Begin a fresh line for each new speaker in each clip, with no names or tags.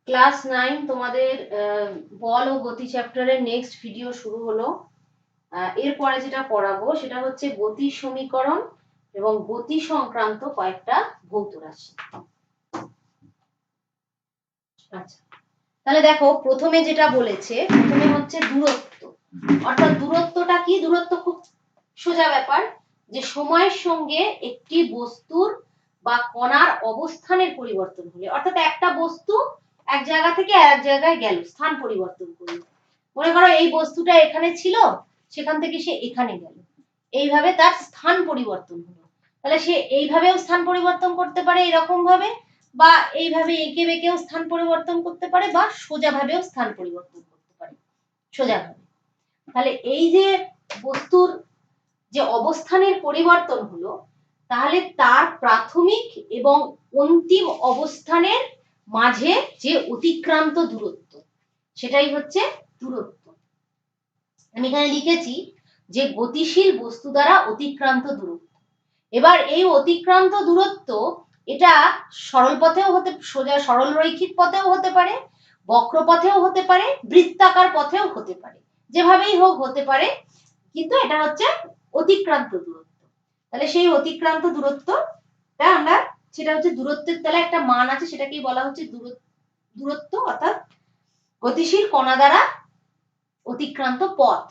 Class 9 তোমাদের বল ও গতি চ্যাপ্টারের নেক্সট ভিডিও শুরু হলো। এরপরে যেটা পড়াবো সেটা হচ্ছে গতি সমীকরণ এবং গতি সংক্রান্ত কয়েকটা ভৌত রাশি। আচ্ছা, তাহলে দেখো প্রথমে যেটা বলেছে, প্রথমে হচ্ছে দূরত্ব। অর্থাৎ দূরত্বটা কি? দূরত্ব খুব সোজা ব্যাপার, যে সময়ের সঙ্গে একটি বস্তুর বা কণার অবস্থানের পরিবর্তন হলে, অর্থাৎ একটা বস্তু এক জায়গা থেকে এক জায়গায় গেল, স্থান পরিবর্তন করলো। মনে করো এই বস্তুটা এখানে ছিল, সেখান থেকে সে এখানে গেল, এইভাবে তার স্থান পরিবর্তন হলো। তাহলে সে এইভাবেও স্থান পরিবর্তন করতে পারে এরকম ভাবে, বা এইভাবে এঁকে বেঁকেও স্থান পরিবর্তন করতে পারে, বা সোজা ভাবেও স্থান পরিবর্তন করতে পারে, সোজা ভাবে। তাহলে এই যে বস্তুর যে অবস্থানের পরিবর্তন হলো, তাহলে তার প্রাথমিক এবং অন্তিম অবস্থানের মাঝে যে অতিক্রান্ত দূরত্ব, সেটাই হচ্ছে দূরত্ব। আমি এখানে লিখেছি যে গতিশীল বস্তু দ্বারা অতিক্রান্ত দূরত্ব। এবার এই অতিক্রান্ত দূরত্ব এটা সরল পথেও হতে, সোজা সরল রৈখিক পথেও হতে পারে, বক্র পথেও হতে পারে, বৃত্তাকার পথেও হতে পারে, যেভাবেই হোক হতে পারে, কিন্তু এটা হচ্ছে অতিক্রান্ত দূরত্ব। তাহলে সেই অতিক্রান্ত দূরত্বটা আমরা, সেটা হচ্ছে দূরত্বের তলায় একটা মান আছে, সেটাকেই বলা হচ্ছে দূরত্ব, অর্থাৎ গতিশীল কণা দ্বারা অতিক্রান্ত পথ।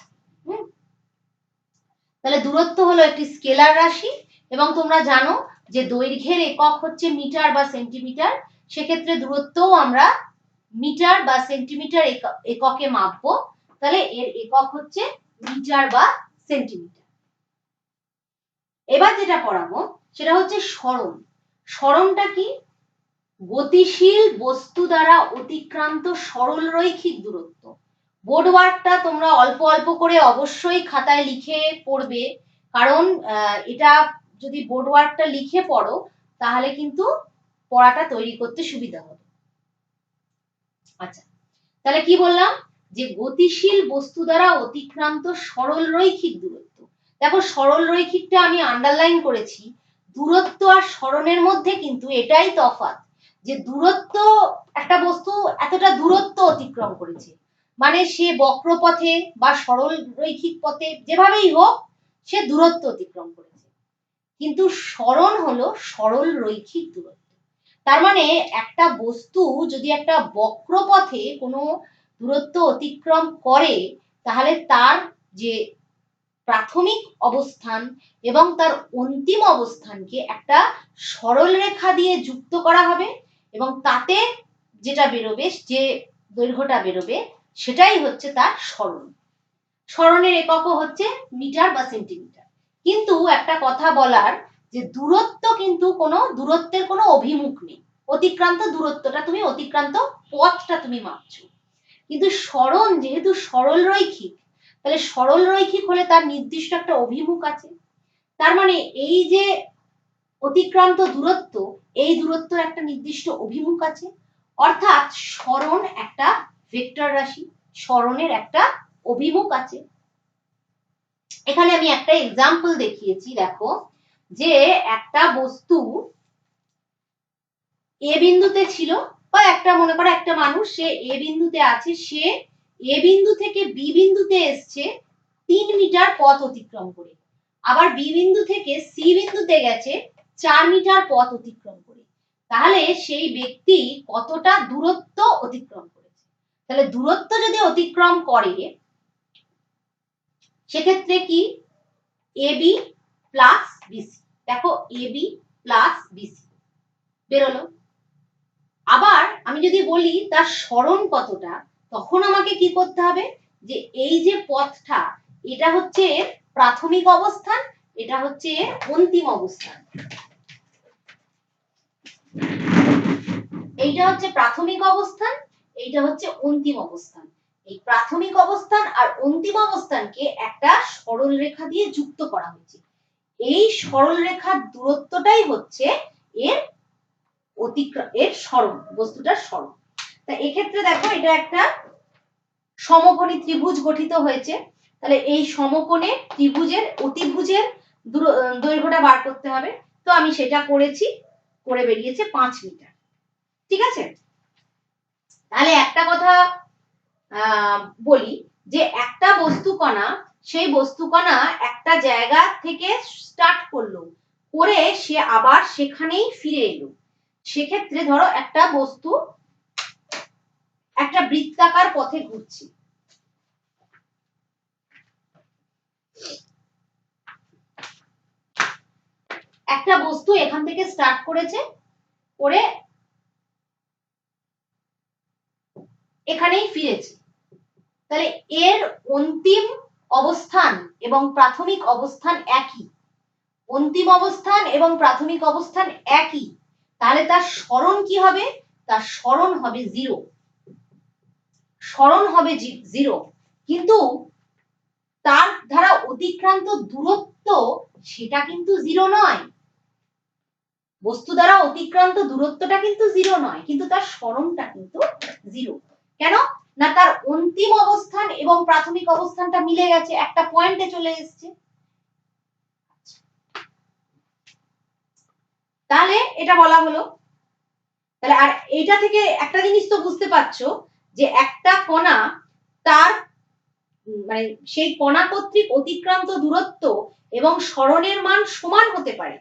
তাহলে দূরত্ব হলো একটি স্কেলার রাশি, এবং তোমরা জানো যে দৈর্ঘ্যের একক হচ্ছে মিটার বা সেন্টিমিটার। সেক্ষেত্রে দূরত্বও আমরা মিটার বা সেন্টিমিটার এককে মাপবো। তাহলে এর একক হচ্ছে মিটার বা সেন্টিমিটার। এবার যেটা পড়াবো সেটা হচ্ছে সরণ। সরণটা কি? গতিশীল বস্তু দ্বারা অতিক্রান্ত সরল রৈখিক দূরত্ব। বোর্ড ওয়ার্কটা তোমরা অল্প অল্প করে অবশ্যই খাতায় লিখে পড়বে, কারণ এটা যদি বোর্ড ওয়ার্কটা লিখে পড়ো তাহলে কিন্তু পড়াটা তৈরি করতে সুবিধা হবে। আচ্ছা, তাহলে কি বললাম? যে গতিশীল বস্তু দ্বারা অতিক্রান্ত সরল রৈখিক দূরত্ব। দেখো সরল রৈখিকটা আমি আন্ডারলাইন করেছি। দূরত্ব আর সরণের মধ্যে কিন্তু এটাই তফাৎ, যে দূরত্ব, একটা বস্তু এতটা দূরত্ব অতিক্রম করেছে মানে সে বক্রপথে বা সরল রৈখিক পথে যেভাবেই হোক সে দূরত্ব অতিক্রম করেছে। কিন্তু সরণ হলো সরল রৈখিক দূরত্ব। তার মানে একটা বস্তু যদি একটা বক্রপথে কোনো দূরত্ব অতিক্রম করে, তাহলে তার যে প্রাথমিক অবস্থান এবং তার অন্তিম অবস্থানকে একটা সরল রেখা দিয়ে যুক্ত করা হবে, এবং তাতে যেটা বেরোবে, যে দৈর্ঘ্যটা বেরোবে, সেটাই হচ্ছে তার সরণ। সরণের এককও হচ্ছে মিটার বা সেন্টিমিটার। কিন্তু একটা কথা বলার, যে দূরত্ব কিন্তু কোনো দূরত্বের কোনো অভিমুখ নেই। অতিক্রান্ত দূরত্বটা তুমি, অতিক্রান্ত পথটা তুমি মাপছো, কিন্তু সরণ যেহেতু সরল রৈখিক, তাহলে সরল রৈখিক হলে তার নির্দিষ্ট একটা অভিমুখ আছে। তার মানে এই যে অতিক্রান্ত দূরত্ব, এই দূরত্বের একটা নির্দিষ্ট অভিমুখ আছে, অর্থাৎ সরণ একটা ভেক্টর রাশি, সরণের একটা অভিমুখ আছে। এখানে আমি একটা এক্সাম্পল দেখিয়েছি, দেখো যে একটা বস্তু এ বিন্দুতে ছিল, বা একটা মনে করো একটা মানুষ, সে এ বিন্দুতে আছে, সে এ বিন্দু থেকে বি বিন্দুতে এসছে 3 মিটার পথ অতিক্রম করে, আবার বি বিন্দু থেকে সি বিন্দুতে গেছে 4 মিটার পথ অতিক্রম করে। তাহলে সেই ব্যক্তি কতটা দূরত্ব অতিক্রম করেছে? তাহলে দূরত্ব যদি অতিক্রম করে, সেক্ষেত্রে কি? A B plus B C. দেখো এবি প্লাস বিসি বেরোলো। আবার আমি যদি বলি তার সরণ কতটা, তখন আমাকে কি করতে হবে? যে এই যে পথটা, এটা হচ্ছে প্রাথমিক অবস্থান, এটা হচ্ছে অন্তিম অবস্থান। এইটা হচ্ছে প্রাথমিক অবস্থান, এইটা হচ্ছে অন্তিম অবস্থান। এই প্রাথমিক অবস্থান আর অন্তিম অবস্থানকে একটা সরল রেখা দিয়ে যুক্ত করা হয়েছে। এই সরল রেখার দূরত্বটাই হচ্ছে এর এর সরণ, বস্তুটার সরণ। তা এক্ষেত্রে দেখো এটা একটা সমকোণী ত্রিভুজ গঠিত হয়েছে। তাহলে এই সমকোণে ত্রিভুজের অতিভুজের দৈর্ঘ্যটা বার করতে হবে। তো আমি সেটা করেছি, করে বেরিয়েছে 5 মিটার। ঠিক আছে? তাহলে একটা কথা বলি যে একটা বস্তু কণা, সেই বস্তু কণা একটা জায়গা থেকে স্টার্ট করলো, করে সে আবার সেখানেই ফিরে এলো। সেক্ষেত্রে ধরো একটা বস্তু একটা বৃত্তাকার পথে ঘুরছে, একটা বস্তু এখান থেকে স্টার্ট করেছে, করে এখানেই ফিরেছে। তাহলে এর অন্তিম অবস্থান এবং প্রাথমিক অবস্থান একই, অন্তিম অবস্থান এবং প্রাথমিক অবস্থান একই। তাহলে তার সরণ কি হবে? তার সরণ হবে 0, সরণ হবে 0। কিন্তু তার দ্বারা অতিক্রান্ত দূরত্ব সেটা কিন্তু 0 নয়, বস্তু দ্বারা অতিক্রান্ত দূরত্বটা কিন্তু 0 নয়, কিন্তু তার সরণটা কিন্তু 0। কেন না? তার অন্তিম অবস্থান এবং প্রাথমিক অবস্থানটা মিলে গেছে, একটা পয়েন্টে চলে এসেছে। তাহলে এটা বলা হলো। তাহলে আর এইটা থেকে একটা জিনিস তো বুঝতে পারছো যে একটা কণা তার মানে সেই কণা কর্তৃক অতিক্রান্ত দূরত্ব এবং সরণের মান সমান হতে পারে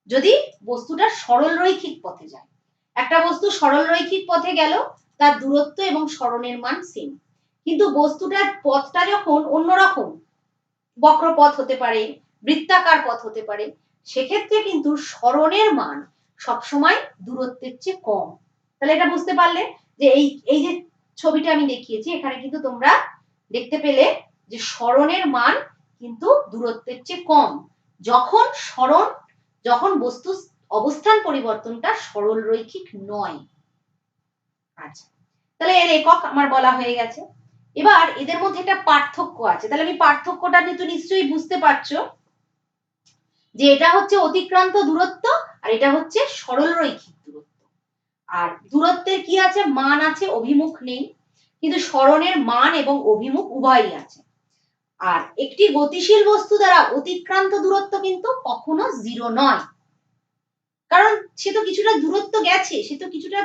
যদি বস্তুটা সরল রৈখিক পথে যায়। একটা বস্তু সরল রৈখিক পথে গেল, তার দূরত্ব এবং সরণের মান সেম। কিন্তু বস্তুটার পথটা যখন অন্যরকম, বক্রপথ হতে পারে, বৃত্তাকার পথ হতে পারে, সেক্ষেত্রে কিন্তু সরণের মান সবসময় দূরত্বের চেয়ে কম। তাহলে এটা বুঝতে পারলে যে এই যে ছবিটা আমি দেখিয়েছি, এখানে কিন্তু তোমরা দেখতে পেলে যে সরণের মান কিন্তু দূরত্বের চেয়ে কম যখন বস্তু অবস্থান পরিবর্তনটা সরল রৈখিক নয়। আচ্ছা, তাহলে এর একক আমার বলা হয়ে গেছে। এবার এদের মধ্যে একটা পার্থক্য আছে, তাহলে আমি পার্থক্যটা কিন্তু নিশ্চয়ই বুঝতে পারছো যে এটা হচ্ছে অতিক্রান্ত দূরত্ব আর এটা হচ্ছে সরল রৈখিক দূরত্ব। আর দূরত্বের কি আছে? মান আছে, অভিমুখ নেই, কিন্তু সরণের মান এবং অভিমুখ উভয়ই আছে। আর একটি গতিশীল বস্তু দ্বারা অতিক্রান্ত দূরত্ব কিন্তু কখনো 0 নয়, কারণ সে তো কিছুটা দূরত্ব গেছে, সে তো কিছুটা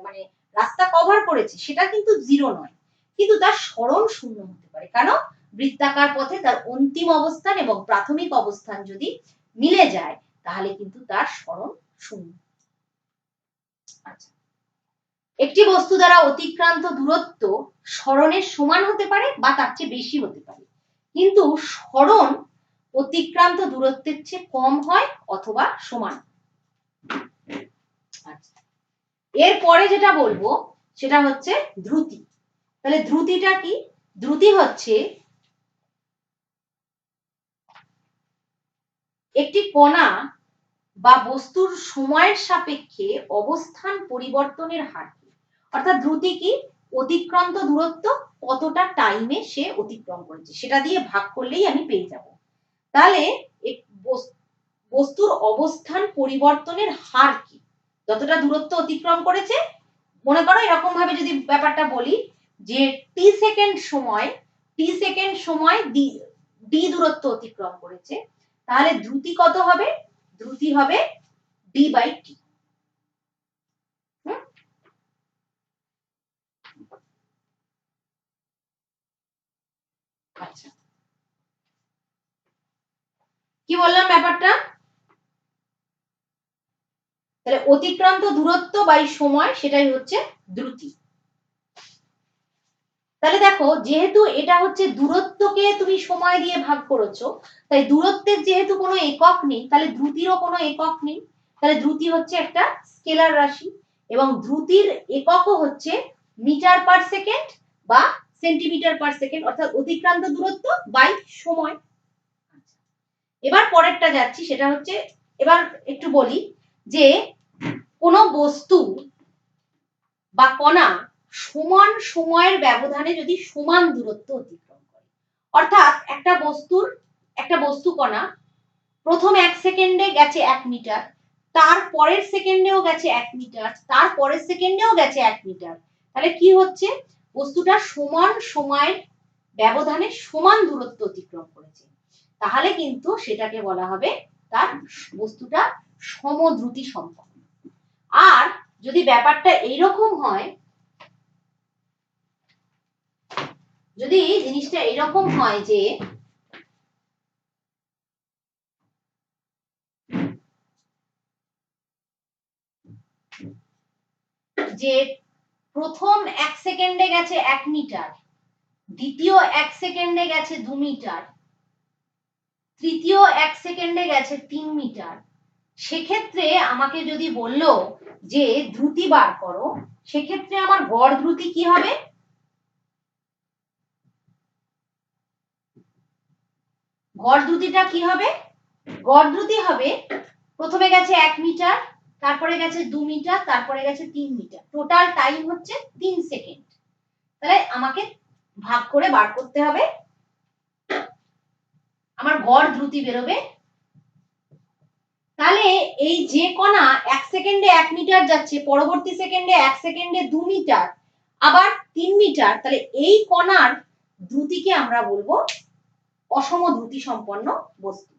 মানে রাস্তা কভার করেছে, সেটা কিন্তু 0 নয়। কিন্তু তার সরণ 0 হতে পারে, কারণ বৃত্তাকার পথে তার অন্তিম অবস্থান এবং প্রাথমিক অবস্থান যদি মিলে যায় তাহলে কিন্তু তার সরণ 0। আচ্ছা, একটি বস্তু দ্বারা অতিক্রান্ত দূরত্ব সরণের সমান হতে পারে বা তার চেয়ে বেশি হতে পারে, কিন্তু সরণ অতিক্রান্ত দূরত্বের চেয়ে কম হয় অথবা সমান। আচ্ছা, এরপরে যেটা বলবো সেটা হচ্ছে দ্রুতি। তাহলে দ্রুতিটা কি? দ্রুতি হচ্ছে একটি কণা বা বস্তুর সময়ের সাপেক্ষে অবস্থান পরিবর্তনের হার। অর্থাৎ দ্রুতি কি? অতিক্রান্ত দূরত্ব কতটা টাইমে সে অতিক্রম করেছে সেটা দিয়ে ভাগ করলেই আমি পেয়ে যাব। তাহলে বস্তুর অবস্থান পরিবর্তনের হার কি? যতটা দূরত্ব অতিক্রম করেছে, মনে করো এরকম ভাবে যদি ব্যাপারটা বলি যে টি সেকেন্ড সময় ডি দূরত্ব অতিক্রম করেছে, তাহলে দ্রুতি কত হবে? দ্রুতি হবে ডি বাই টি। আচ্ছা, কি বললাম ব্যাপারটা? তাহলে অতিক্রান্ত দূরত্ব বাই সময়, সেটাই হচ্ছে দ্রুতি। তাহলে দেখো, যেহেতু এটা হচ্ছে দূরত্বকে তুমি সময় দিয়ে ভাগ করেছো, তাই দূরত্বের যেহেতু কোনো একক নেই, তাহলে দ্রুতিরও কোনো একক নেই। তাহলে দ্রুতি হচ্ছে একটা স্কেলার রাশি এবং দ্রুতির এককও হচ্ছে মিটার পার সেকেন্ড বা সেন্টিমিটার পার সেকেন্ড, অর্থাৎ অতিক্রান্ত দূরত্ব বাই সময়। এবার পরেরটা যাচ্ছি, সেটা হচ্ছে, এবার একটু বলি যে কোনো বস্তু বা কণা সমান সময়ের ব্যবধানে যদি সমান দূরত্ব অতিক্রম করে, অর্থাৎ একটা বস্তু কণা প্রথম 1 সেকেন্ডে গেছে 1 মিটার, তার পরের সেকেন্ডেও গেছে 1 মিটার, তার পরের সেকেন্ডেও গেছে 1 মিটার, তাহলে কি হচ্ছে? বস্তুটা সমান সময়ের ব্যবধানে সমান দূরত্ব অতিক্রম করেছে, তাহলে কিন্তু সেটাকে বলা হবে তার বস্তুটা সমদ্রুতি সম্পন্ন। আর যদি ব্যাপারটা এইরকম হয়, যদি জিনিসটা এরকম হয় যে প্রথম 1 সেকেন্ডে গেছে 1 মিটার, দ্বিতীয় 1 সেকেন্ডে গেছে 2 মিটার, তৃতীয় 1 সেকেন্ডে গেছে 3 মিটার, সেক্ষেত্রে আমাকে যদি বললো যে দ্রুতি বার করো, সেক্ষেত্রে আমার গড় দ্রুতি কি হবে? গড় দ্রুতিটা কি হবে? গড় দ্রুতি হবে প্রথমে গেছে 1 মিটার, তারপরে গেছে 2 মিটার, তারপরে গেছে 3 মিটার, টোটাল টাইম হচ্ছে 3 সেকেন্ড। তাহলে আমাকে ভাগ করে বার করতে হবে, আমার গড় দ্রুতি বেরোবে। তাহলে এই যে কণা 1 সেকেন্ডে 1 মিটার যাচ্ছে, পরবর্তী সেকেন্ডে 1 সেকেন্ডে 2 মিটার, আবার 3 মিটার, তাহলে এই কণার দ্রুতিকে আমরা বলবো অসম দ্রুতি সম্পন্ন বস্তু।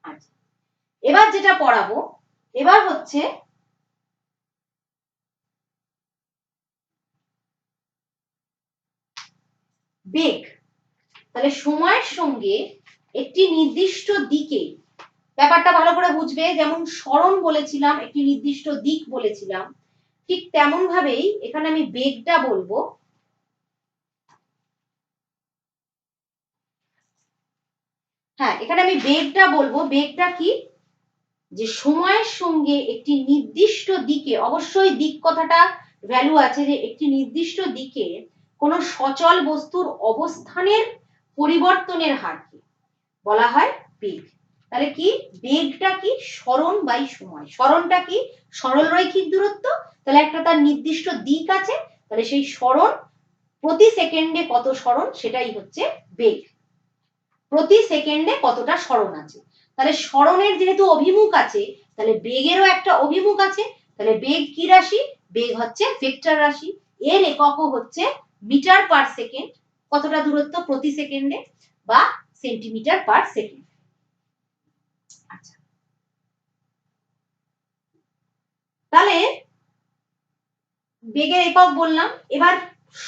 আচ্ছা, এবার যেটা পড়াবো, এবার হচ্ছে বেগ। তাহলে সময়ের সঙ্গে একটি নির্দিষ্ট দিকে, ব্যাপারটা ভালো করে বুঝবে, যেমন সরণ বলেছিলাম, একটি নির্দিষ্ট দিক বলেছিলাম, ঠিক তেমন ভাবেই এখানে আমি বেগটা বলবো। হ্যাঁ, এখানে আমি বেগটা বলবো। বেগটা কি? যে সময়ের সঙ্গে একটি নির্দিষ্ট দিকে, অবশ্যই দিক কথাটা ভ্যালু আছে, যে একটি নির্দিষ্ট দিকে কোন সচল বস্তুর অবস্থানের পরিবর্তনের হারকে বলা হয় বেগ। তাহলে কি বেগটা কি? সরণ বাই সময়। সরণটা কি? সরল রৈখিক দূরত্ব, তাহলে একটা তার নির্দিষ্ট দিক আছে, তাহলে সেই সরণ প্রতি সেকেন্ডে কত সরণ, সেটাই হচ্ছে বেগ। প্রতি সেকেন্ডে কতটা সরণ আছে, তাহলে সরণের যেহেতু অভিমুখ আছে, তাহলে বেগেরও একটা অভিমুখ আছে, তাহলে বেগ কি রাশি? বেগ হচ্ছে ভেক্টর রাশি। এর এককও হচ্ছে মিটার পার সেকেন্ড, কতটা দূরত্ব প্রতি সেকেন্ডে, বা সেন্টিমিটার পার সেকেন্ড। আচ্ছা, তাহলে বেগের একক বললাম। এবার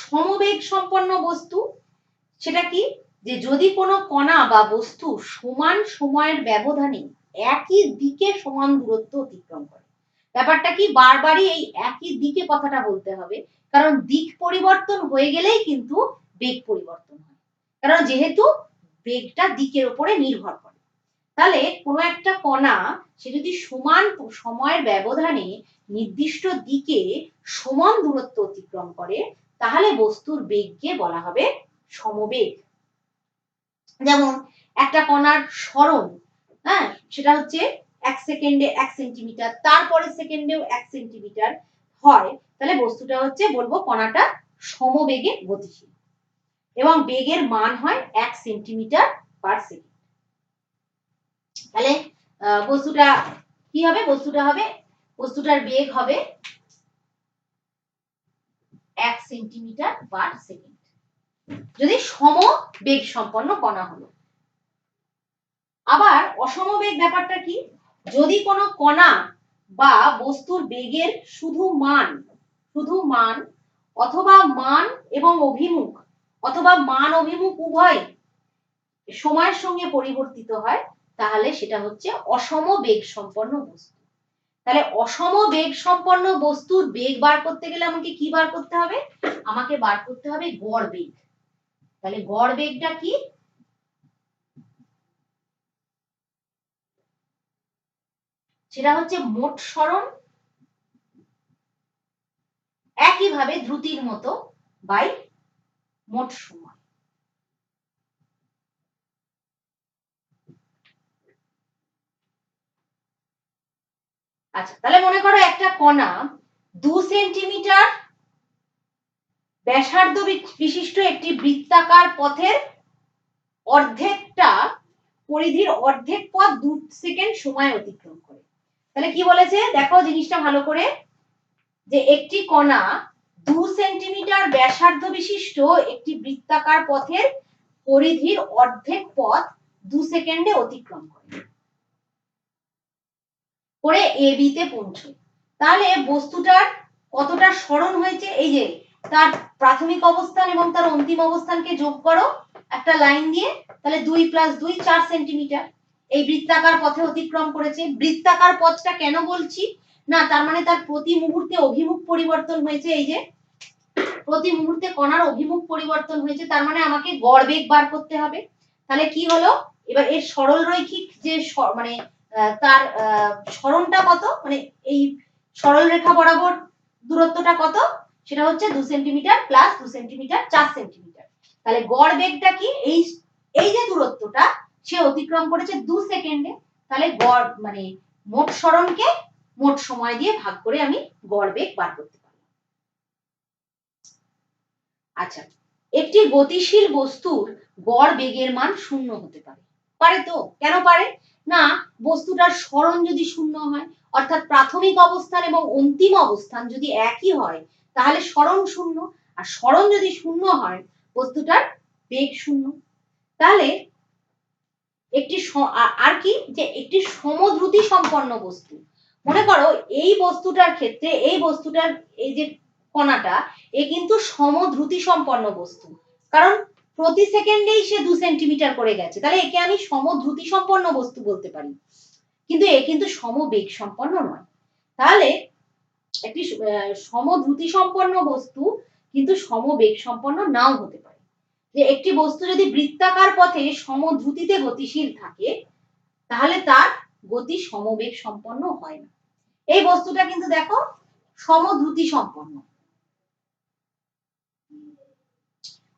সমবেগ সম্পন্ন বস্তু, সেটা কি? যে যদি কোনো কণা বা বস্তু সমান সময়ের ব্যবধানে একই দিকে সমান দূরত্ব অতিক্রম করে। ব্যাপারটা কি? বারবারই এই একই দিকে কথাটা বলতে হবে, কারণ দিক পরিবর্তন হয়ে গেলেই কিন্তু বেগ পরিবর্তন হয়, কারণ যেহেতু বেগটা দিকের উপরে নির্ভর করে। তাহলে কোনো একটা কণা সে যদি সমান সময়ের ব্যবধানে নির্দিষ্ট দিকে সমান দূরত্ব অতিক্রম করে, তাহলে বস্তুর বেগকে বলা হবে সমবেগ। যেমন একটা কণার সরণ, হ্যাঁ, সেটা হচ্ছে 1 সেকেন্ডে 1 সেন্টিমিটার, তারপরে সেকেন্ডেও 1 সেন্টিমিটার হয়, তাহলে বস্তুটা হচ্ছে বলবো কণাটা সমবেগে গতিশীল, এবং বেগের মান হয় 1 সেন্টিমিটার পার সেকেন্ড। তাহলে বস্তুটা কি হবে? বস্তুটার বেগ হবে 1 সেন্টিমিটার পার সেকেন্ড, যদি সম বেগ সম্পন্ন কণা হলো। আবার অসম বেগ ব্যাপারটা কি? যদি কোনো কণা বা বস্তুর বেগের শুধু মান অথবা মান এবং অভিমুখ, অথবা মান অভিমুখ উভয় সময়ের সঙ্গে পরিবর্তিত হয়, তাহলে সেটা হচ্ছে অসম বেগ সম্পন্ন বস্তু। তাহলে অসম বেগ সম্পন্ন বস্তুর বেগ বার করতে গেলে আমাকে কি বার করতে হবে? আমাকে বার করতে হবে গড় বেগ। তাহলে গড় বেগটা কি? সেটা হচ্ছে মোট সরণ, একইভাবে দ্রুতির মতো, বাই মোট সময়। আচ্ছা, তাহলে মনে করো একটা কণা 2 সেন্টিমিটার ব্যাসার্ধ বিশিষ্ট একটি বৃত্তাকার পথের অর্ধেকটা পরিধির অর্ধেক পথ 2 সেকেন্ড সময় অতিক্রম করে। তাহলে কি বলেছে দেখো জিনিসটা ভালো করে, যে একটি কণা 2 সেন্টিমিটার ব্যাসার্ধ বিশিষ্ট একটি বৃত্তাকার পথের পরিধির অর্ধেক পথ 2 সেকেন্ডে অতিক্রম করে এ বি তে পৌঁছয়। তাহলে বস্তুটার কতটা সরণ হয়েছে, এই যে তার প্রাথমিক অবস্থান এবং তার অন্তিম অবস্থানকে যোগ করো একটা লাইন দিয়ে, তাহলে 2 + 2 4 সেন্টিমিটার এই বৃত্তাকার পথে অতিক্রম করেছে। বৃত্তাকার পথটা কেন বলছি না, তার মানে তার প্রতি মুহূর্তে অভিমুখ পরিবর্তন হয়েছে, এই যে প্রতি মুহূর্তে কণার অভিমুখ পরিবর্তন হয়েছে, তার মানে আমাকে গড় বেগ বার করতে হবে। তাহলে কি হলো, এবার এর সরল রৈখিক যে মানে তার সরণটা কত, মানে এই সরল রেখা বরাবর দূরত্বটা কত, সেটা হচ্ছে 2 সেন্টিমিটার প্লাস 2 সেন্টিমিটার 4 সেন্টিমিটার। তাহলে গড় বেগটা কি, এই যে দূরত্বটা সে অতিক্রম করেছে 2 সেকেন্ডে, তাহলে গড় মানে মোট সরণকে মোট সময় দিয়ে ভাগ করে আমি গড় বেগ বার করতে পারি। আচ্ছা, একটি গতিশীল বস্তুর গড় বেগের মান 0 হতে পারে। পারে তো, কেন পারে না, বস্তুটার সরণ যদি 0 হয়, অর্থাৎ প্রাথমিক অবস্থান এবং অন্তিম অবস্থান যদি একই হয়, তাহলে সরণ 0, আর সরণ যদি 0 হয় বস্তুটার বেগ 0। তাহলে একটি আর কি, যে একটি সমদ্রুতি সম্পন্ন বস্তু, মনে করো এই বস্তুটার ক্ষেত্রে এই বস্তুটার এই যে কণাটা, এ কিন্তু সমদ্রুতি সম্পন্ন বস্তু, কারণ প্রতি সেকেন্ডেই সে 2 সেন্টিমিটার করে গেছে, তাহলে একে আমি সমদ্রুতি সম্পন্ন বস্তু বলতে পারি, কিন্তু এ কিন্তু সমবেগ সম্পন্ন নয়। তাহলে একটি সমদ্রুতি সম্পন্ন বস্তু কিন্তু সমবেগ সম্পন্ন নাও হতে পারে। যে একটি বস্তু যদি বৃত্তাকার পথে সমদ্রুতিতে গতিশীল থাকে, তাহলে তার গতি সমবেগ সম্পন্ন হয় না। এই বস্তুটা কিন্তু দেখো সমদ্রুতি সম্পন্ন,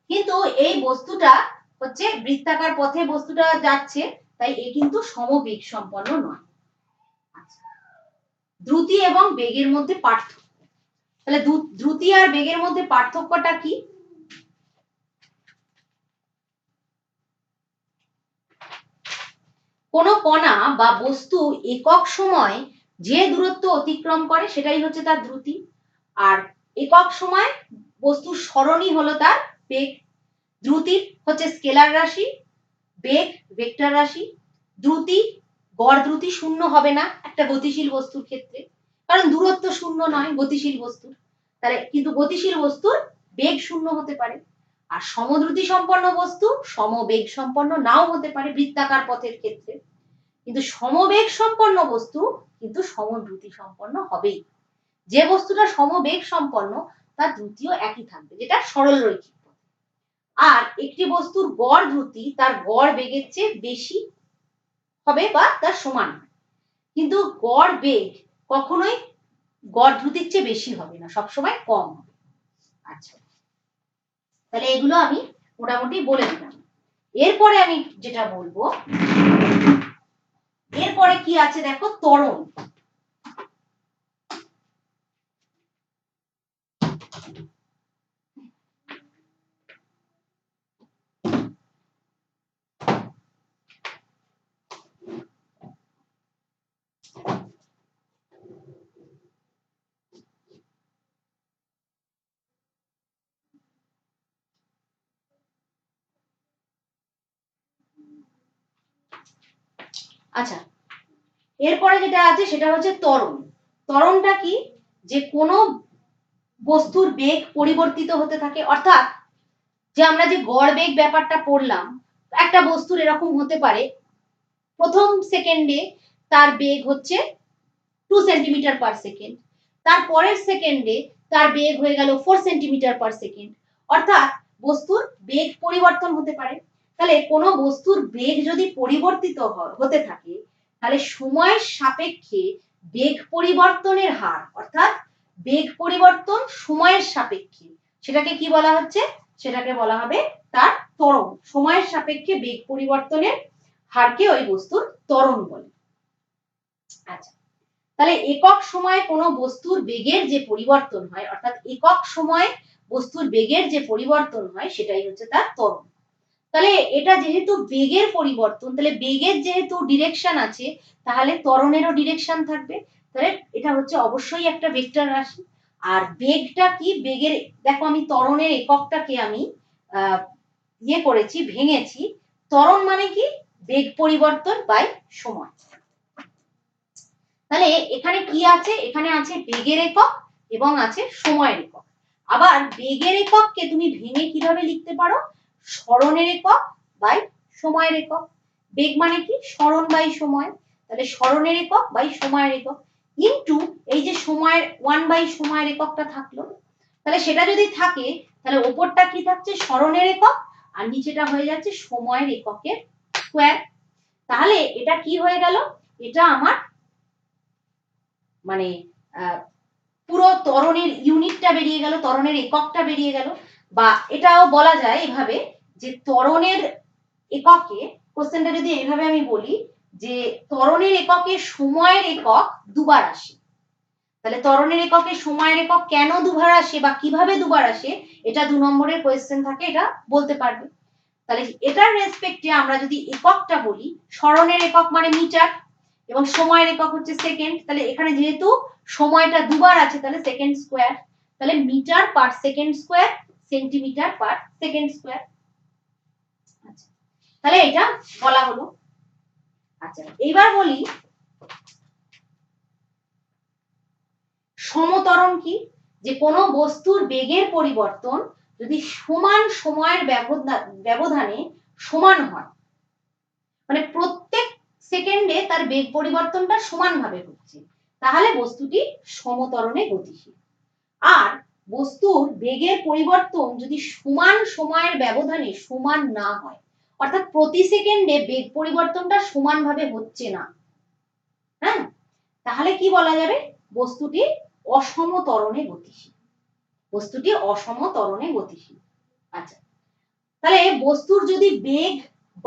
কিন্তু এই বস্তুটা হচ্ছে বৃত্তাকার পথে বস্তুটা যাচ্ছে, তাই এ কিন্তু সমবেগ সম্পন্ন নয়। দ্রুতি এবং বেগের মধ্যে পার্থক্য, তাহলে দ্রুতি আর বেগের মধ্যে পার্থক্যটা কি, কোন কণা বা বস্তু একক সময় যে দূরত্ব অতিক্রম করে সেটাই হচ্ছে তার দ্রুতি, আর একক সময় বস্তুর সরণই হলো তার বেগ। দ্রুতি হচ্ছে স্কেলার রাশি, বেগ ভেক্টর রাশি। দ্রুতি, গড় দ্রুতি 0 হবে না একটা গতিশীল বস্তুর ক্ষেত্রে, কারণ দূরত্ব 0 নয় গতিশীল বস্তুর, তাহলে কিন্তু গতিশীল বস্তুর বেগ 0 হতে পারে। আর সমদ্রুতি সম্পন্ন বস্তু সমবেগ সম্পন্ন নাও হতে পারে বৃত্তাকার পথের ক্ষেত্রে, কিন্তু সমবেগ সম্পন্ন বস্তু কিন্তু সমদ্রুতি সম্পন্ন হবেই। যে বস্তুটা সমবেগ সম্পন্ন তার দ্রুতিও একই থাকবে, যেটা সরল রৈখিক পথ। আর একটি বস্তুর গড় দ্রুতি তার গড় বেগের চেয়ে বেশি হবে বা তার সমান, কিন্তু গড় বেগ কখনোই গড় দ্রুতির চেয়ে বেশি হবে না, সবসময় কম হবে। আচ্ছা, তাহলে এগুলো আমি মোটামুটি বলে দিলাম। এরপরে আমি যেটা বলবো, এরপরে কি আছে দেখো, ত্বরণ। আচ্ছা, এরপরে যেটা আছে সেটা হচ্ছে ত্বরণ। ত্বরণটা কি, যে কোনো বস্তুর বেগ পরিবর্তিত হতে থাকে, অর্থাৎ যে আমরা যে গড় বেগ ব্যাপারটা পড়লাম, একটা বস্তুর এরকম হতে পারে প্রথম সেকেন্ডে তার বেগ হচ্ছে 2 সেন্টিমিটার পার সেকেন্ড, তার পরের সেকেন্ডে তার বেগ হয়ে গেল 4 সেন্টিমিটার পার সেকেন্ড, অর্থাৎ বস্তুর বেগ পরিবর্তন হতে পারে। তাহলে কোনো বস্তুর বেগ যদি পরিবর্তিত হতে থাকে, তাহলে সময়ের সাপেক্ষে বেগ পরিবর্তনের হার, অর্থাৎ বেগ পরিবর্তন সময়ের সাপেক্ষে, সেটাকে কি বলা হচ্ছে, সেটাকে বলা হবে তার ত্বরণ। সময়ের সাপেক্ষে বেগ পরিবর্তনের হারকে ওই বস্তুর ত্বরণ বলে। আচ্ছা, তাহলে একক সময়ে কোনো বস্তুর বেগের যে পরিবর্তন হয়, অর্থাৎ একক সময়ে বস্তুর বেগের যে পরিবর্তন হয় সেটাই হচ্ছে তার ত্বরণ। তাহলে এটা যেহেতু বেগের পরিবর্তন, তাহলে বেগের যেহেতু ডিরেকশন আছে, তাহলে ত্বরণেরও ডিরেকশন থাকবে, তাহলে এটা হচ্ছে অবশ্যই একটা ভেক্টর রাশি। আর বেগটা কি, বেগের দেখো আমি ত্বরণের এককটাকে আমি ইয়ে করেছি, ভেঙেছি। ত্বরণ মানে কি, বেগ পরিবর্তন বাই সময়। তাহলে এখানে কি আছে, এখানে আছে বেগের একক এবং আছে সময়ের একক। আবার বেগের একককে তুমি ভেঙে কিভাবে লিখতে পারো, সরণের একক বাই সময়ের একক। বেগ মানে কি, সরণ বাই সময়, তাহলে সরণের একক বাই সময়ের একক ইনটু এই যে সময়ের 1 বাই সময়ের এককটা থাকলো, তাহলে সেটা যদি থাকে তাহলে ওপরটা কি থাকছে, সরণের একক, আর নিচেটা হয়ে যাচ্ছে সময়ের এককের স্কয়ার। তাহলে এটা কি হয়ে গেল, এটা আমার মানে পুরো ত্বরণের ইউনিটটা বেরিয়ে গেল, ত্বরণের এককটা বেরিয়ে গেল। বা এটাও বলা যায় এভাবে যে ত্বরণের এককে, কোশ্চেনটা যদি এইভাবে আমি বলি যে ত্বরণের এককে সময়ের একক দুবার আসে, তাহলে ত্বরণের এককে সময়ের একক কেন দুবার আসে বা কিভাবে দুবার আসে, এটা 2 নম্বরের কোশ্চেন থাকে, এটা বলতে পারবে। তাহলে এটার রেসপেক্টে আমরা যদি এককটা বলি, সরণের একক মানে মিটার এবং সময়ের একক হচ্ছে সেকেন্ড, তাহলে এখানে যেহেতু সময়টা দুবার আছে তাহলে সেকেন্ড স্কয়ার, তাহলে metre per second square, centimetre per second square. আচ্ছা, তাহলে এটা বলা হলো। আচ্ছা, এবার বলি সমত্বরণ কি, যে কোনো বস্তুর বেগের পরিবর্তন যদি সমান সময়ের ব্যবধানে সমান হয়, মানে প্রত্যেক সেকেন্ডে তার বেগ পরিবর্তনটা সমানভাবে হচ্ছে, তাহলে বস্তুটি সমত্বরণে গতিশীল। আর বস্তুর বেগের পরিবর্তন যদি সমান সময়ের ব্যবধানে সমান না হয়, অর্থাৎ প্রতি সেকেন্ডে বেগ পরিবর্তনটা সমানভাবে হচ্ছে না, হ্যাঁ, তাহলে কি বলা যাবে, বস্তুটি অসম ত্বরণে গতিশীল, বস্তুটি অসম ত্বরণে গতিশীল। আচ্ছা, তাহলে বস্তুর যদি বেগ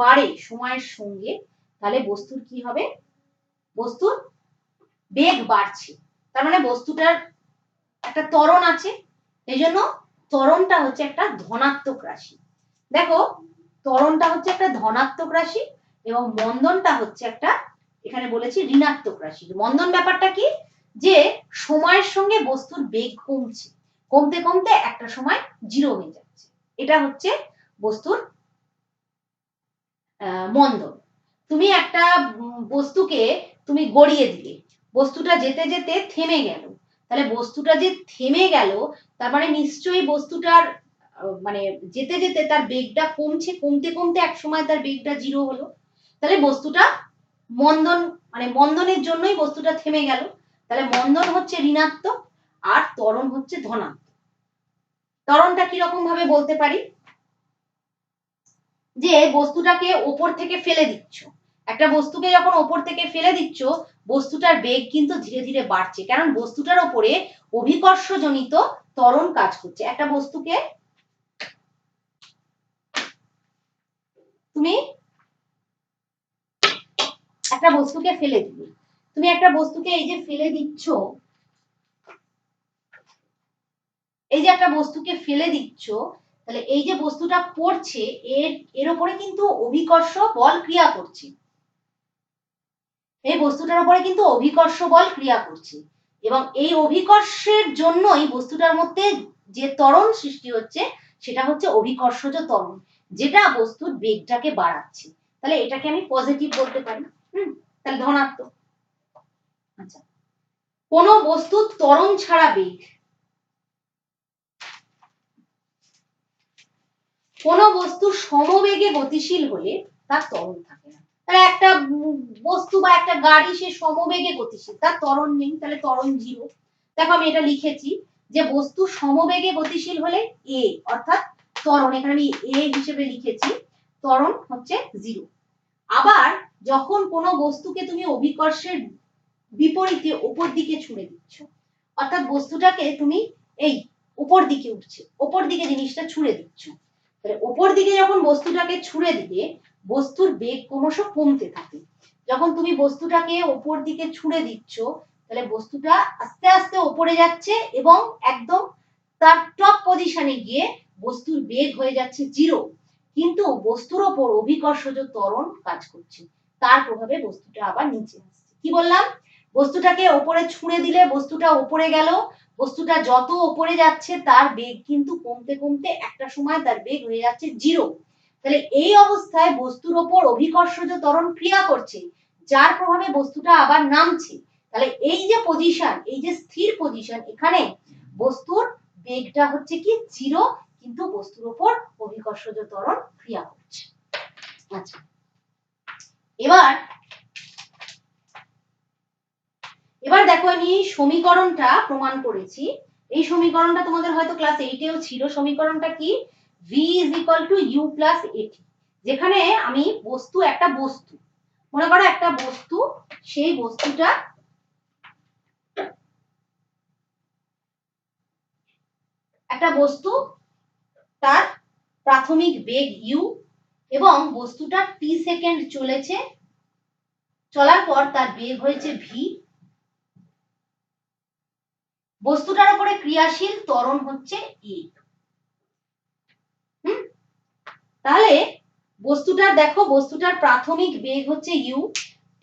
বাড়ে সময়ের সঙ্গে, তাহলে বস্তুর কি হবে, বস্তুর বেগ বাড়ছে, তার মানে বস্তুটার একটা ত্বরণ আছে, এই জন্য ত্বরণটা হচ্ছে একটা ধনাত্মক রাশি। দেখো, ত্বরণটা হচ্ছে একটা ধনাত্মক রাশি এবং মন্দনটা হচ্ছে একটা, এখানে বলেছি ঋণাত্মক রাশি। মন্দন ব্যাপারটা কি, যে সময়ের সঙ্গে বস্তুর বেগ কমছে, কমতে কমতে একটা সময় জিরো হয়ে যাচ্ছে, এটা হচ্ছে বস্তুর মন্দন। তুমি একটা বস্তুকে তুমি গড়িয়ে দিলে, বস্তুটা যেতে যেতে থেমে গেল, তাহলে বস্তুটা যে থেমে গেল তার মানে নিশ্চয়ই বস্তুটার মানে যেতে যেতে তার বেগটা কমছে, কমতে কমতে এক সময় তার বেগটা জিরো হলো, তাহলে বস্তুটা মন্দন, মানে মন্দনের জন্যই বস্তুটা থেমে গেল। তাহলে মন্দন হচ্ছে ঋণাত্মক আর ত্বরণ হচ্ছে ধনাত্মক। ত্বরণটা কিরকম ভাবে বলতে পারি, যে বস্তুটাকে ওপর থেকে ফেলে দিচ্ছ, একটা বস্তুকে যখন ওপর থেকে ফেলে দিচ্ছ, বস্তুটার বেগ কিন্তু ধীরে ধীরে বাড়ছে, কারণ বস্তুটার ওপরে অভিকর্ষজনিত ত্বরণ কাজ করছে। একটা বস্তুকে তুমি একটা বস্তুকে ফেলে দিবে, তুমি একটা বস্তুকে এই যে ফেলে দিচ্ছ, এই যে একটা বস্তুকে ফেলে দিচ্ছ, তাহলে এই যে বস্তুটা পড়ছে এর উপরে কিন্তু অভিকর্ষ বল ক্রিয়া করছে, এই বস্তুটার উপরে কিন্তু অভিকর্ষ বল ক্রিয়া করছে এবং এই অভিকর্ষের জন্যই বস্তুটার মধ্যে যে ত্বরণ সৃষ্টি হচ্ছে সেটা হচ্ছে অভিকর্ষজ ত্বরণ, যেটা বস্তুর বেগটাকে বাড়াচ্ছে। তাহলে এটাকে আমি পজিটিভ বলতে পারি, তাহলে ধনাত্মক। আচ্ছা, কোন বস্তুর ত্বরণ ছাড়া বেগ, কোন বস্তু সমবেগে গতিশীল হলে তার ত্বরণ থাকে না। তাহলে একটা বস্তু বা একটা গাড়ি সে সমবেগে গতিশীল, তার ত্বরণ নেই, তাহলে ত্বরণ জিরো। দেখো আমি এটা লিখেছি যে বস্তু সমবেগে গতিশীল হলে এ, অর্থাৎ ত্বরণ, এখানে আমি এ হিসেবে লিখেছি, ত্বরণ হচ্ছে জিরো। আবার যখন কোনো বস্তুকে তুমি অভিকর্ষের বিপরীতে উপর দিকে ছুড়ে দিচ্ছ, অর্থাৎ বস্তুটাকে তুমি এই উপর দিকে উঠছে, উপর দিকে জিনিসটা ছুড়ে দিচ্ছ, তাহলে উপর দিকে যখন বস্তুটাকে ছুড়ে দিবে, বস্তুর বেগ ক্রমশ কমতে থাকে। যখন তুমি বস্তুটাকে উপর দিকে ছুড়ে দিচ্ছ, তাহলে বস্তুটা আস্তে আস্তে উপরে যাচ্ছে এবং একদম তার টপ পজিশনে গিয়ে বস্তুর বেগ হয়ে যাচ্ছে জিরো, কিন্তু বস্তুর ওপর অভিকর্ষজ ত্বরণ কাজ করছে, তার প্রভাবে বস্তুটা আবার নিচে আসছে। কি বললাম, বস্তুটাকে উপরে ছুঁড়ে দিলে বস্তুটা উপরে গেল, বস্তুটা যত উপরে যাচ্ছে তার বেগ কিন্তু কমতে কমতে একটা সময় তার বেগ হয়ে যাচ্ছে জিরো। তাহলে এই অবস্থায় বস্তুর ওপর অভিকর্ষজ ত্বরণ ক্রিয়া করছে, যার প্রভাবে বস্তুটা আবার নামছে, তাহলে এই যে পজিশন, এই যে স্থির পজিশন, এখানে বস্তুর বেগটা হচ্ছে কি 0, কিন্তু বস্তুর উপর অভিকর্ষজ ত্বরণ ক্রিয়া করছে। আচ্ছা, এবার দেখো আমি এই সমীকরণটা প্রমাণ করেছি। এই সমীকরণটা তোমাদের হয়তো ক্লাস 8এও ছিল। সমীকরণটা কি? v u + at, যেখানে আমি একটা বস্তু মনে করো, একটা বস্তু, সেই বস্তুটা তার প্রাথমিক বেগ u এবং বস্তুটা t সেকেন্ড চলেছে, চলার পর তার বেগ হয়েছে v, বস্তুটার উপরে ক্রিয়াশীল ত্বরণ হচ্ছে a। তাহলে বস্তুটার প্রাথমিক বেগ হচ্ছে u,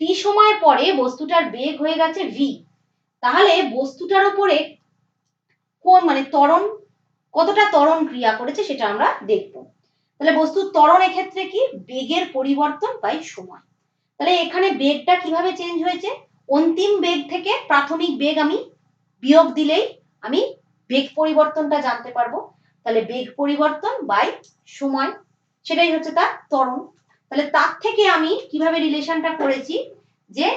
t সময় পরে বস্তুটার বেগ হয়ে গেছে v। তাহলে বস্তুটার উপরে কতটা ত্বরণ ক্রিয়া করেছে সেটা আমরা দেখব। তাহলে বস্তুর ত্বরণ এক্ষেত্রে কি? বেগের পরিবর্তন বাই সময়। তাহলে এখানে বেগটা কিভাবে চেঞ্জ হয়েছে? অন্তিম বেগ থেকে প্রাথমিক বেগ আমি বিয়োগ দিলেই আমি বেগ পরিবর্তনটা জানতে পারবো। তাহলে বেগ পরিবর্তন বাই সময়, সেটাই হচ্ছে তার ত্বরণ। তাহলে তার থেকে আমি কিভাবে রিলেশনটা করেছি, যে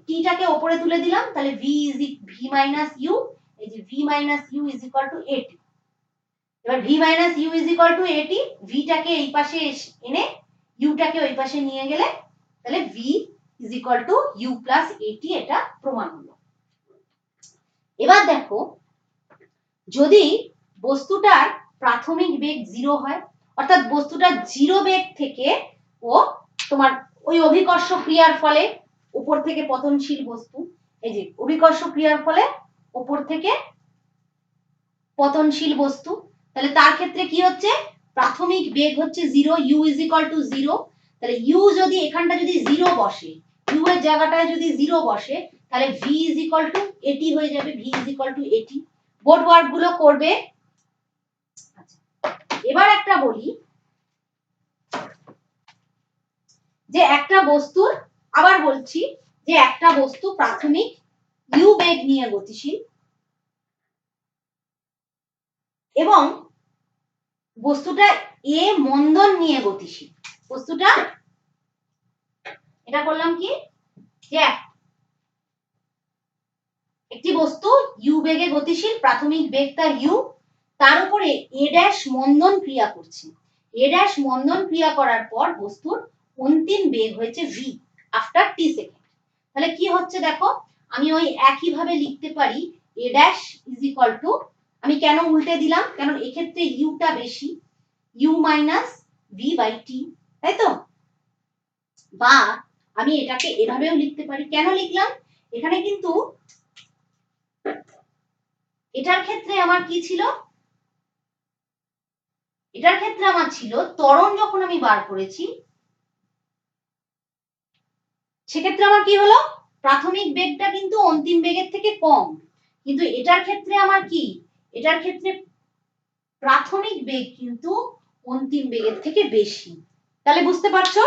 টিটাকে উপরে তুলে দিলাম, তাহলে v - u, এই যে v - u = at। এবার v - u = at, v টাকে এই পাশে এনে u টাকে ওই পাশে নিয়ে গেলে তাহলে v u + at, এটা প্রমাণ হলো। এবার দেখো, যদি বস্তুটার প্রাথমিক বেগ 0 হয়, অর্থাৎ বস্তুটা 0 বেগ থেকে ও তোমার ওই অভিকর্ষ ক্রিয়ার ফলে উপর থেকে পতনশীল বস্তু, এই যে অভিকর্ষ ক্রিয়ার ফলে উপর থেকে পতনশীল বস্তু, তাহলে তার ক্ষেত্রে কি হচ্ছে? প্রাথমিক বেগ হচ্ছে 0, u = 0। তাহলে u যদি এখানটা যদি 0 বসে, u এর জায়গাটায় যদি 0 বসে, তাহলে v = at হয়ে যাবে, v = at। বোর্ড ওয়ার্ক গুলো করবে। এবার একটা বলি, যে একটা বস্তুর, আবার বলছি, যে একটা বস্তু প্রাথমিক u বেগ নিয়ে গতিশীল এবং বস্তুটা a মন্দন নিয়ে গতিশীল। বস্তুটা, এটা করলাম কি, যে একটি বস্তু u বেগে গতিশীল, প্রাথমিক বেগ তার u, তার উপরে a' মন্দন ক্রিয়া করছে। a' মন্দন ক্রিয়া করার পর বস্তুর অন্তিম বেগ হয়েছে v আফটার t সেকেন্ড। তাহলে কি হচ্ছে দেখো, আমি ওই একই ভাবে লিখতে পারি a' = আমি কেন উল্টে দিলাম, কারণ এক্ষেত্রে u টা বেশি, u - v/t, তাই তো? বা আমি এটাকে এভাবেও লিখতে পারি। কেন লিখলাম? এখানে কিন্তু এটার ক্ষেত্রে আমার কি ছিল, এটার ক্ষেত্রে আমার ছিল ত্বরণ যখন আমি বার করেছি, সেক্ষেত্রে আমার কি হলো, প্রাথমিক বেগটা কিন্তু অন্তিম বেগের থেকে কম, কিন্তু এটার ক্ষেত্রে আমার কি, এটার ক্ষেত্রে প্রাথমিক বেগ কিন্তু অন্তিম বেগের থেকে বেশি। তাহলে বুঝতে পারছো,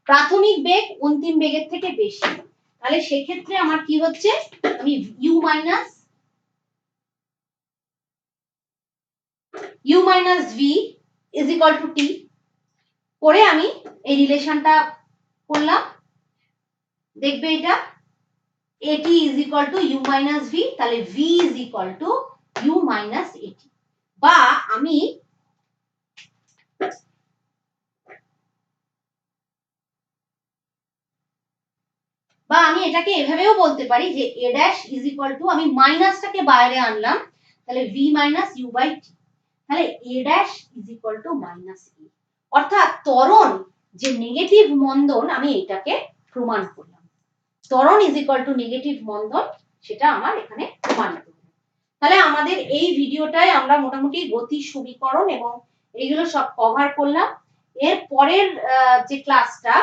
প্রাথমিক বেগ অন্তিম বেগের থেকে বেশি। তাহলে সেক্ষেত্রে আমার কি হচ্ছে, আমি u - v = t করে আমি এই রিলেশনটা করলাম। দেখবে এটা at = u - v, তাহলে v = u - at। বা আমি এটাকে এভাবেও বলতে পারি, যে a' আমি মাইনাসটাকে বাইরে আনলাম, তাহলে v - u/t, তাহলে a' - a, অর্থাৎ ত্বরণ যে নেগেটিভ মন্দন, আমি এটাকে প্রমাণ করলাম। ত্বরণ নেগেটিভ মন্দন, সেটা আমার এখানে প্রমাণ করলাম। তাহলে আমাদের এই ভিডিওটায় আমরা মোটামুটি গতির সমীকরণ এবং এইগুলো সব কভার করলাম। এর পরের যে ক্লাসটা,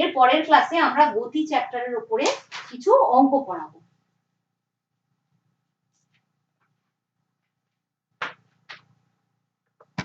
এর পরের ক্লাসে আমরা গতি চ্যাপ্টারের উপরে কিছু অঙ্ক করাবো।